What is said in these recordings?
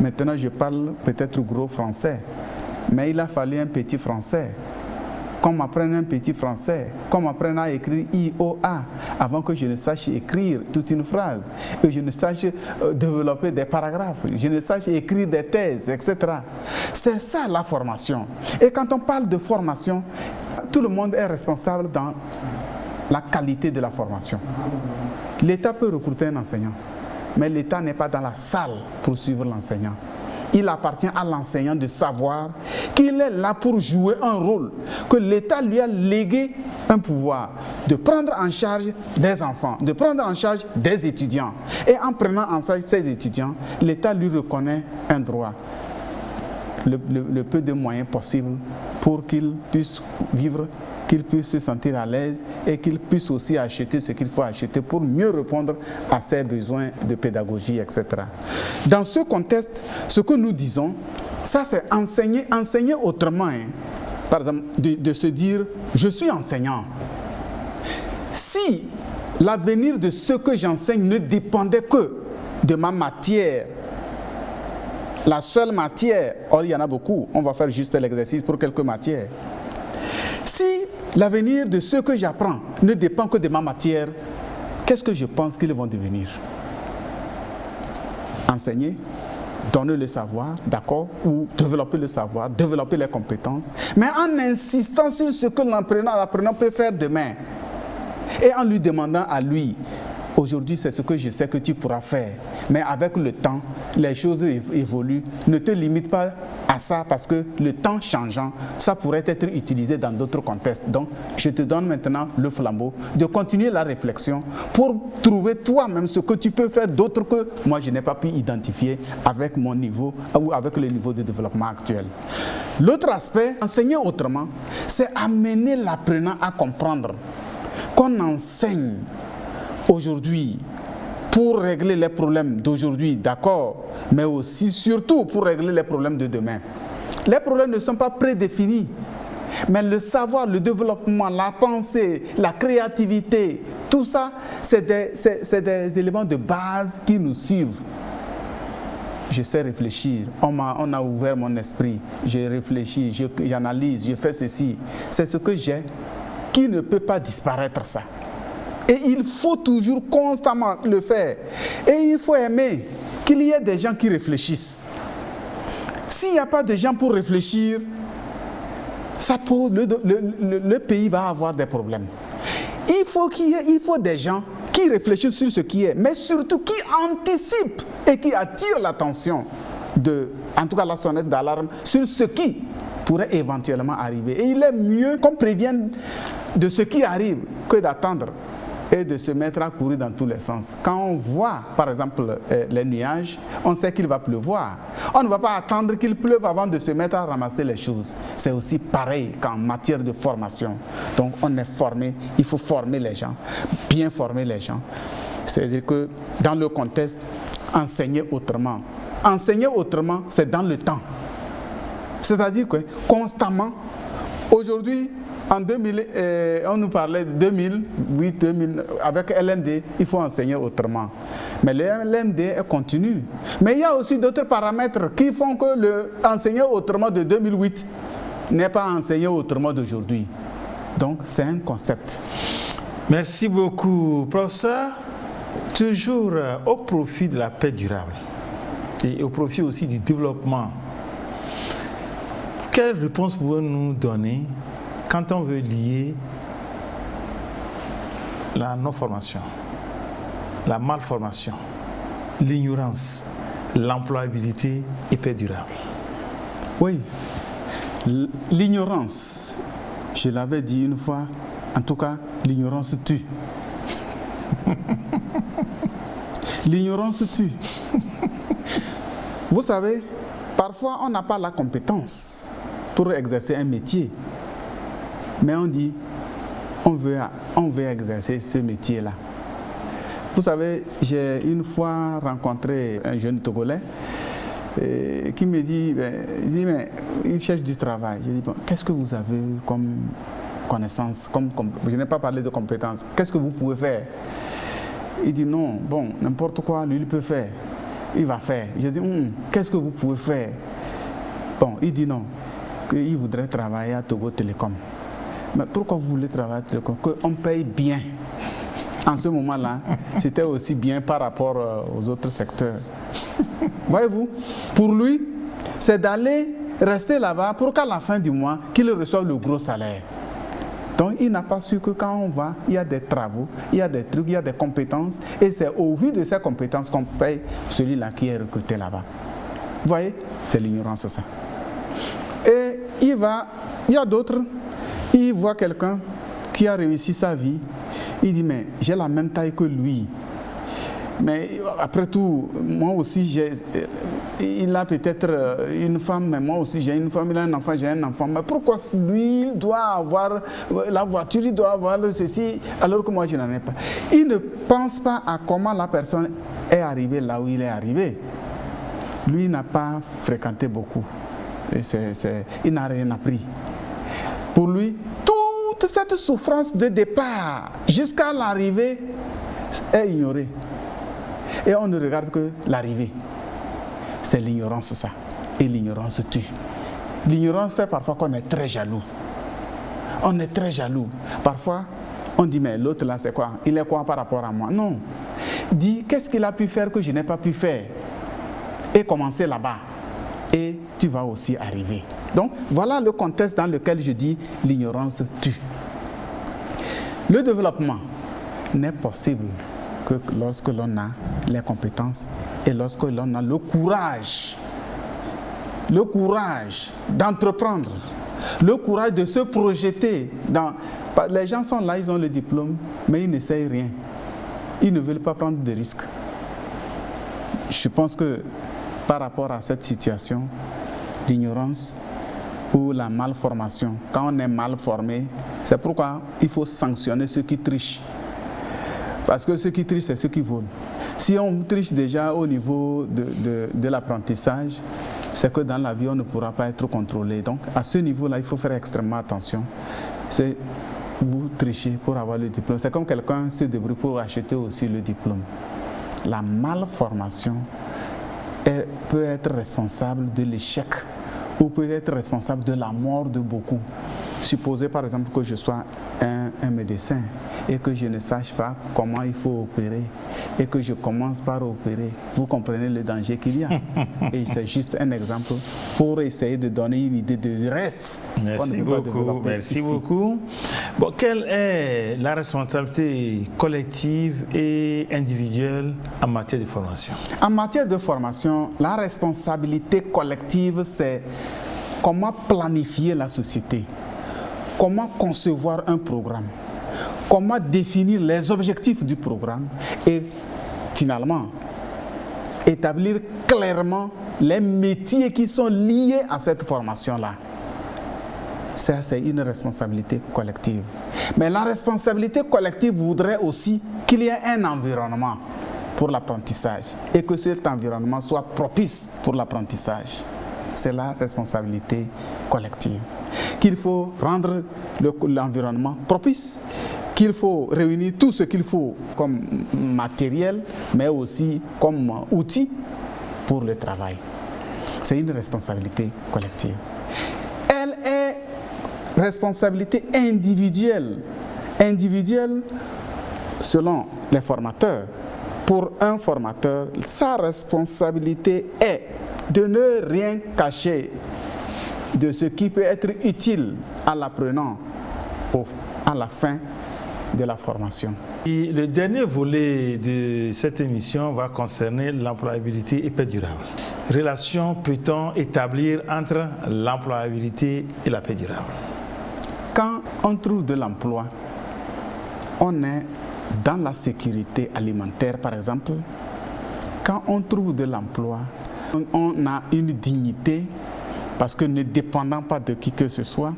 Maintenant, je parle peut-être gros français, mais il a fallu un petit français. Qu'on m'apprenne un petit français, qu'on m'apprenne à écrire I-O-A, avant que je ne sache écrire toute une phrase, que je ne sache développer des paragraphes, je ne sache écrire des thèses, etc. C'est ça la formation. Et quand on parle de formation, tout le monde est responsable dans la qualité de la formation. L'État peut recruter un enseignant, mais l'État n'est pas dans la salle pour suivre l'enseignant. Il appartient à l'enseignant de savoir qu'il est là pour jouer un rôle, que l'État lui a légué un pouvoir de prendre en charge des enfants, de prendre en charge des étudiants. Et en prenant en charge ces étudiants, l'État lui reconnaît un droit, le peu de moyens possibles pour qu'il puisse vivre, qu'il puisse se sentir à l'aise et qu'il puisse aussi acheter ce qu'il faut acheter pour mieux répondre à ses besoins de pédagogie, etc. Dans ce contexte, ce que nous disons, ça c'est enseigner autrement. Par exemple, de se dire, je suis enseignant. Si l'avenir de ce que j'enseigne ne dépendait que de ma matière, la seule matière, or il y en a beaucoup, on va faire juste l'exercice pour quelques matières. Si l'avenir de ce que j'apprends ne dépend que de ma matière, qu'est-ce que je pense qu'ils vont devenir? Enseigner, donner le savoir, d'accord, ou développer le savoir, développer les compétences, mais en insistant sur ce que l'apprenant peut faire demain, et en lui demandant à lui, aujourd'hui c'est ce que je sais que tu pourras faire, mais avec le temps, les choses évoluent, ne te limite pas à ça parce que le temps changeant, ça pourrait être utilisé dans d'autres contextes. Donc, je te donne maintenant le flambeau de continuer la réflexion pour trouver toi-même ce que tu peux faire d'autre que moi je n'ai pas pu identifier avec mon niveau ou avec le niveau de développement actuel. L'autre aspect, enseigner autrement, c'est amener l'apprenant à comprendre qu'on enseigne aujourd'hui pour régler les problèmes d'aujourd'hui, d'accord, mais aussi, surtout, pour régler les problèmes de demain. Les problèmes ne sont pas prédéfinis, mais le savoir, le développement, la pensée, la créativité, tout ça, c'est des éléments de base qui nous suivent. Je sais réfléchir, on a ouvert mon esprit, je réfléchis, j'analyse, je fais ceci. C'est ce que j'ai qui ne peut pas disparaître, ça. Et il faut toujours constamment le faire. Et il faut aimer qu'il y ait des gens qui réfléchissent. S'il n'y a pas de gens pour réfléchir, le pays va avoir des problèmes. Il faut des gens qui réfléchissent sur ce qui est, mais surtout qui anticipent et qui attirent l'attention en tout cas la sonnette d'alarme, sur ce qui pourrait éventuellement arriver. Et il est mieux qu'on prévienne de ce qui arrive que d'attendre et de se mettre à courir dans tous les sens. Quand on voit, par exemple, les nuages, on sait qu'il va pleuvoir. On ne va pas attendre qu'il pleuve avant de se mettre à ramasser les choses. C'est aussi pareil qu'en matière de formation. Donc, on est formé, il faut former les gens, bien former les gens. C'est-à-dire que dans le contexte, enseigner autrement. Enseigner autrement, c'est dans le temps. C'est-à-dire que constamment, aujourd'hui, en 2000, on nous parlait de 2008, 2000, avec LMD, il faut enseigner autrement. Mais le LMD est continu. Mais il y a aussi d'autres paramètres qui font que enseigner autrement de 2008 n'est pas enseigner autrement d'aujourd'hui. Donc, c'est un concept. Merci beaucoup, professeur. Toujours au profit de la paix durable et au profit aussi du développement. Quelle réponse pouvez-vous nous donner quand on veut lier la non-formation, la malformation, l'ignorance, l'employabilité et paix durable? Oui, l'ignorance, je l'avais dit une fois, en tout cas, l'ignorance tue. L'ignorance tue. Vous savez, parfois on n'a pas la compétence pour exercer un métier. Mais on dit, on veut exercer ce métier-là. Vous savez, j'ai une fois rencontré un jeune Togolais qui me dit, mais il cherche du travail. Je dis, bon, qu'est-ce que vous avez comme connaissance, je n'ai pas parlé de compétences, qu'est-ce que vous pouvez faire? Il dit non, bon, n'importe quoi, lui, il peut faire. il va faire. Je dis, qu'est-ce que vous pouvez faire? Bon, il dit non, qu'il voudrait travailler à Togo Télécom. Mais pourquoi vous voulez travailler à Télécom? Qu'on paye bien. En ce moment-là, c'était aussi bien par rapport aux autres secteurs. Voyez-vous, pour lui, c'est d'aller rester là-bas pour qu'à la fin du mois, qu'il reçoive le gros salaire. Donc, il n'a pas su que quand on va, il y a des travaux, il y a des trucs, il y a des compétences, et c'est au vu de ces compétences qu'on paye celui-là qui est recruté là-bas. Vous voyez, c'est l'ignorance, ça. Et il y a d'autres, il voit quelqu'un qui a réussi sa vie, il dit, mais j'ai la même taille que lui. Mais après tout, moi aussi, il a peut-être une femme, mais moi aussi j'ai une femme, il a un enfant, j'ai un enfant. Mais pourquoi lui doit avoir la voiture, il doit avoir ceci, alors que moi je n'en ai pas? Il ne pense pas à comment la personne est arrivée là où il est arrivé. Lui n'a pas fréquenté beaucoup. Et il n'a rien appris. Pour lui, toute cette souffrance de départ jusqu'à l'arrivée est ignorée. Et on ne regarde que l'arrivée. C'est l'ignorance, ça. Et l'ignorance tue. L'ignorance fait parfois qu'on est très jaloux. On est très jaloux. Parfois, on dit, mais l'autre là, c'est quoi? Il est quoi par rapport à moi? Non. Dis, qu'est-ce qu'il a pu faire que je n'ai pas pu faire? Et commencer là-bas. Et tu vas aussi arriver. Donc, voilà le contexte dans lequel je dis l'ignorance tue. Le développement n'est possible que lorsque l'on a les compétences et lorsque l'on a le courage d'entreprendre, le courage de se projeter dans... Les gens sont là, ils ont le diplôme, mais ils n'essayent rien. Ils ne veulent pas prendre de risques. Je pense que par rapport à cette situation d'ignorance ou la malformation, quand on est mal formé, c'est pourquoi il faut sanctionner ceux qui trichent. Parce que ceux qui trichent, c'est ceux qui volent. Si on triche déjà au niveau de l'apprentissage, c'est que dans la vie, on ne pourra pas être contrôlé. Donc, à ce niveau-là, il faut faire extrêmement attention. C'est vous trichez pour avoir le diplôme. C'est comme quelqu'un se débrouille pour acheter aussi le diplôme. La malformation peut être responsable de l'échec ou peut être responsable de la mort de beaucoup. Supposez par exemple que je sois un médecin et que je ne sache pas comment il faut opérer et que je commence par opérer. Vous comprenez le danger qu'il y a. Et c'est juste un exemple pour essayer de donner une idée du reste. Merci beaucoup. Merci beaucoup. Bon, quelle est la responsabilité collective et individuelle en matière de formation? En matière de formation, la responsabilité collective, c'est comment planifier la société. Comment concevoir un programme, comment définir les objectifs du programme et finalement établir clairement les métiers qui sont liés à cette formation-là. Ça, c'est une responsabilité collective. Mais la responsabilité collective voudrait aussi qu'il y ait un environnement pour l'apprentissage et que cet environnement soit propice pour l'apprentissage. C'est la responsabilité collective. Qu'il faut rendre l'environnement propice, qu'il faut réunir tout ce qu'il faut comme matériel, mais aussi comme outil pour le travail. C'est une responsabilité collective. Elle est responsabilité individuelle. Individuelle selon les formateurs. Pour un formateur, sa responsabilité est de ne rien cacher de ce qui peut être utile à l'apprenant à la fin de la formation. Et le dernier volet de cette émission va concerner l'employabilité et paix durable. Relation peut-on établir entre l'employabilité et la paix durable? Quand on trouve de l'emploi, on est dans la sécurité alimentaire par exemple. Quand on trouve de l'emploi, on a une dignité parce que ne dépendant pas de qui que ce soit.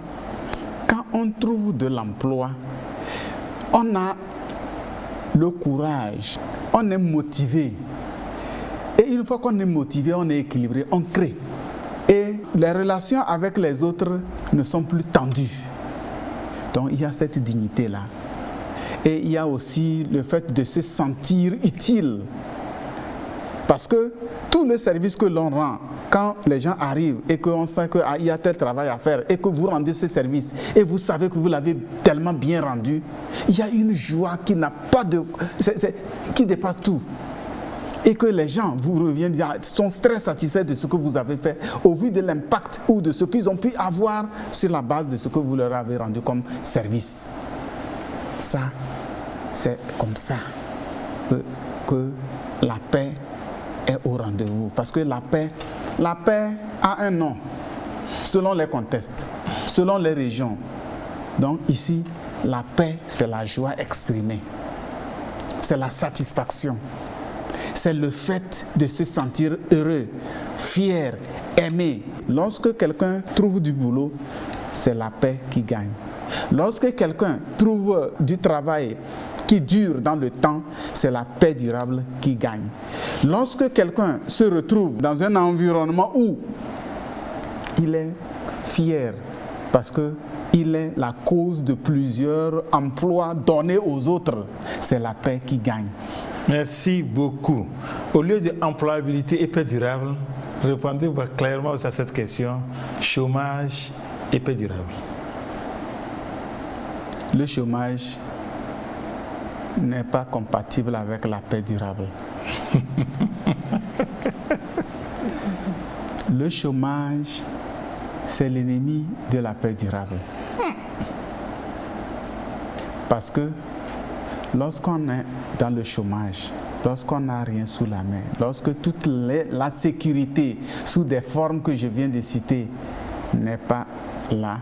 Quand on trouve de l'emploi, on a le courage, on est motivé. Et une fois qu'on est motivé, on est équilibré, on crée. Et les relations avec les autres ne sont plus tendues. Donc il y a cette dignité-là. Et il y a aussi le fait de se sentir utile. Parce que tout le service que l'on rend, quand les gens arrivent et qu'on sait qu'il y a tel travail à faire et que vous rendez ce service et vous savez que vous l'avez tellement bien rendu, il y a une joie qui n'a pas de... qui dépasse tout. Et que les gens vous reviennent, sont très satisfaits de ce que vous avez fait au vu de l'impact ou de ce qu'ils ont pu avoir sur la base de ce que vous leur avez rendu comme service. Ça, c'est comme ça que la paix est au rendez-vous. Parce que la paix a un nom, selon les contextes, selon les régions. Donc ici, la paix, c'est la joie exprimée. C'est la satisfaction. C'est le fait de se sentir heureux, fier, aimé. Lorsque quelqu'un trouve du boulot, c'est la paix qui gagne. Lorsque quelqu'un trouve du travail qui dure dans le temps, c'est la paix durable qui gagne. Lorsque quelqu'un se retrouve dans un environnement où il est fier parce qu'il est la cause de plusieurs emplois donnés aux autres, c'est la paix qui gagne. Merci beaucoup. Au lieu de employabilité et paix durable, répondez clairement à cette question, chômage et paix durable. Le chômage n'est pas compatible avec la paix durable. Le chômage, c'est l'ennemi de la paix durable. Parce que lorsqu'on est dans le chômage, lorsqu'on n'a rien sous la main, lorsque toute la sécurité sous des formes que je viens de citer n'est pas là,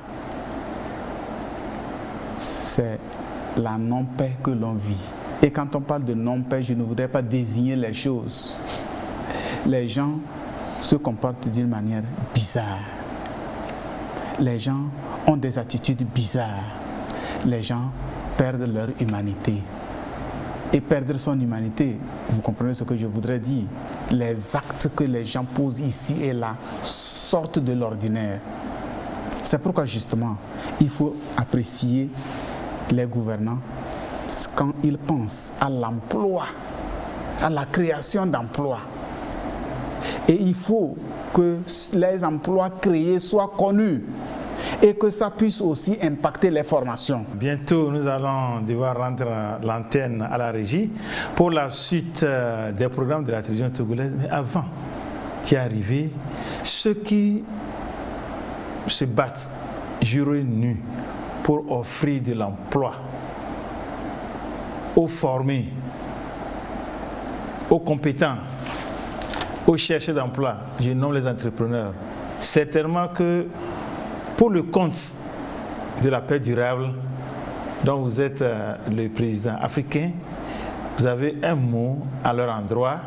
c'est la non-paix que l'on vit. Et quand on parle de non-paix, je ne voudrais pas désigner les choses. Les gens se comportent d'une manière bizarre. Les gens ont des attitudes bizarres. Les gens perdent leur humanité. Et perdre son humanité, vous comprenez ce que je voudrais dire. Les actes que les gens posent ici et là sortent de l'ordinaire. C'est pourquoi justement, il faut apprécier les gouvernants quand ils pensent à l'emploi, à la création d'emplois. Et il faut que les emplois créés soient connus et que ça puisse aussi impacter les formations. Bientôt, nous allons devoir rendre l'antenne à la régie pour la suite des programmes de la télévision togolaise. Mais avant d'y arriver, ceux qui se battent jour et nuit pour offrir de l'emploi aux formés, aux compétents, aux chercheurs d'emploi, je nomme les entrepreneurs. Certainement que pour le compte de la paix durable dont vous êtes le président africain, vous avez un mot à leur endroit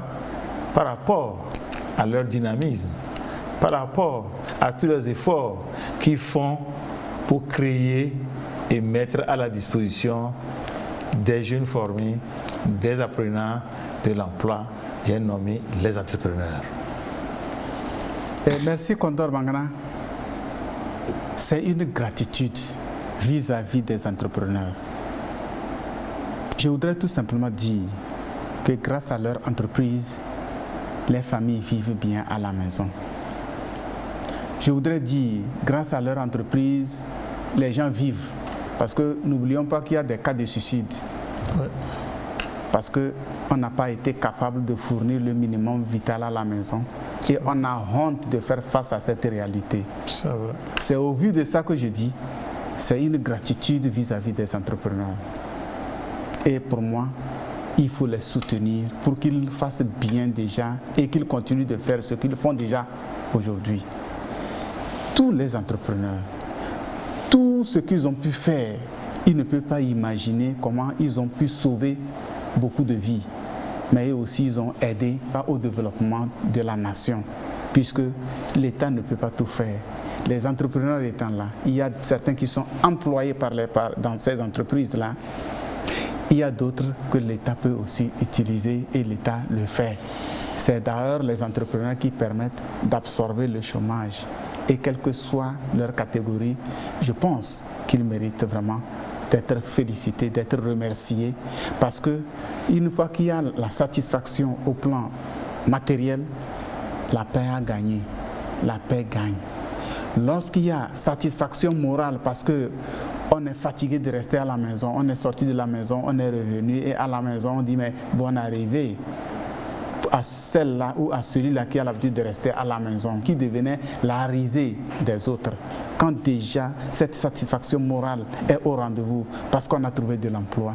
par rapport à leur dynamisme, par rapport à tous les efforts qu'ils font pour créer et mettre à la disposition des jeunes formés, des apprenants de l'emploi, j'ai nommé les entrepreneurs. Merci Condor Mangana. C'est une gratitude vis-à-vis des entrepreneurs. Je voudrais tout simplement dire que grâce à leur entreprise, les familles vivent bien à la maison. Je voudrais dire, grâce à leur entreprise, les gens vivent. Parce que n'oublions pas qu'il y a des cas de suicide. Ouais. Parce qu'on n'a pas été capable de fournir le minimum vital à la maison. Et on a honte de faire face à cette réalité. C'est au vu de ça que je dis, c'est une gratitude vis-à-vis des entrepreneurs. Et pour moi, il faut les soutenir pour qu'ils fassent bien déjà et qu'ils continuent de faire ce qu'ils font déjà aujourd'hui. Tous les entrepreneurs, tout ce qu'ils ont pu faire, ils ne peuvent pas imaginer comment ils ont pu sauver beaucoup de vies. Mais eux aussi, ils ont aidé au développement de la nation, puisque l'État ne peut pas tout faire. Les entrepreneurs étant là, il y a certains qui sont employés dans ces entreprises-là. Il y a d'autres que l'État peut aussi utiliser et l'État le fait. C'est d'ailleurs les entrepreneurs qui permettent d'absorber le chômage. Et quelle que soit leur catégorie, je pense qu'ils méritent vraiment d'être félicités, d'être remerciés, parce que une fois qu'il y a la satisfaction au plan matériel, la paix a gagné, la paix gagne. Lorsqu'il y a satisfaction morale parce que on est fatigué de rester à la maison, on est sorti de la maison, on est revenu et à la maison on dit mais bonne arrivée à celle-là ou à celui-là qui a l'habitude de rester à la maison, qui devenait la risée des autres. Quand déjà cette satisfaction morale est au rendez-vous parce qu'on a trouvé de l'emploi,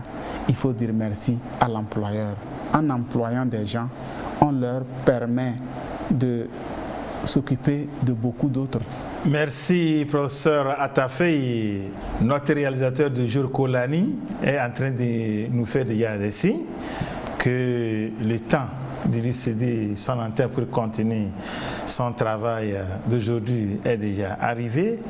il faut dire merci à l'employeur. En employant des gens, on leur permet de s'occuper de beaucoup d'autres. Merci, professeur Atafei. Notre réalisateur du jour, Kolani, est en train de nous faire déjà des signes que le temps de lui céder son antenne pour continuer son travail d'aujourd'hui est déjà arrivé.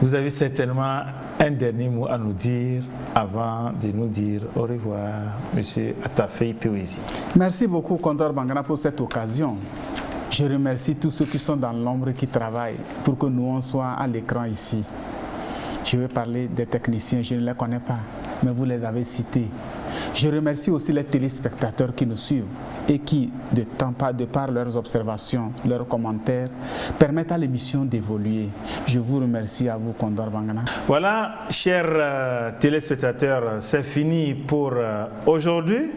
Vous avez certainement un dernier mot à nous dire avant de nous dire au revoir, monsieur Atafei Poésie. Merci beaucoup, Condor Bangana, pour cette occasion. Je remercie tous ceux qui sont dans l'ombre et qui travaillent pour que nous on soit à l'écran ici. Je vais parler des techniciens, je ne les connais pas, mais vous les avez cités. Je remercie aussi les téléspectateurs qui nous suivent et qui, de par leurs observations, leurs commentaires, permettent à l'émission d'évoluer. Je vous remercie à vous, Condor Bangana. Voilà, chers téléspectateurs, c'est fini pour aujourd'hui.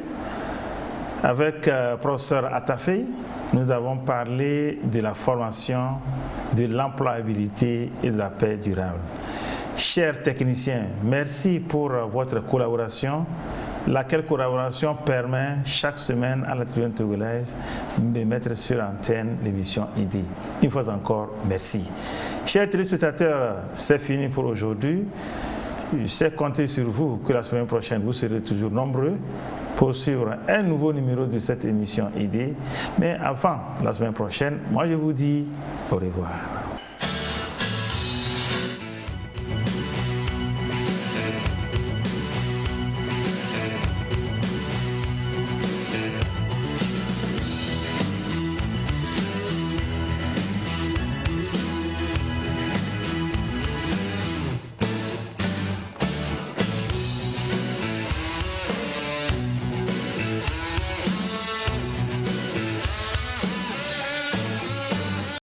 Avec professeur Atafei, nous avons parlé de la formation, de l'employabilité et de la paix durable. Chers techniciens, merci pour votre collaboration, laquelle collaboration permet chaque semaine à la tribune togolaise de mettre sur antenne l'émission ID. Une fois encore, merci. Chers téléspectateurs, c'est fini pour aujourd'hui. Je sais compter sur vous que la semaine prochaine, vous serez toujours nombreux pour suivre un nouveau numéro de cette émission ID. Mais avant la semaine prochaine, moi je vous dis au revoir.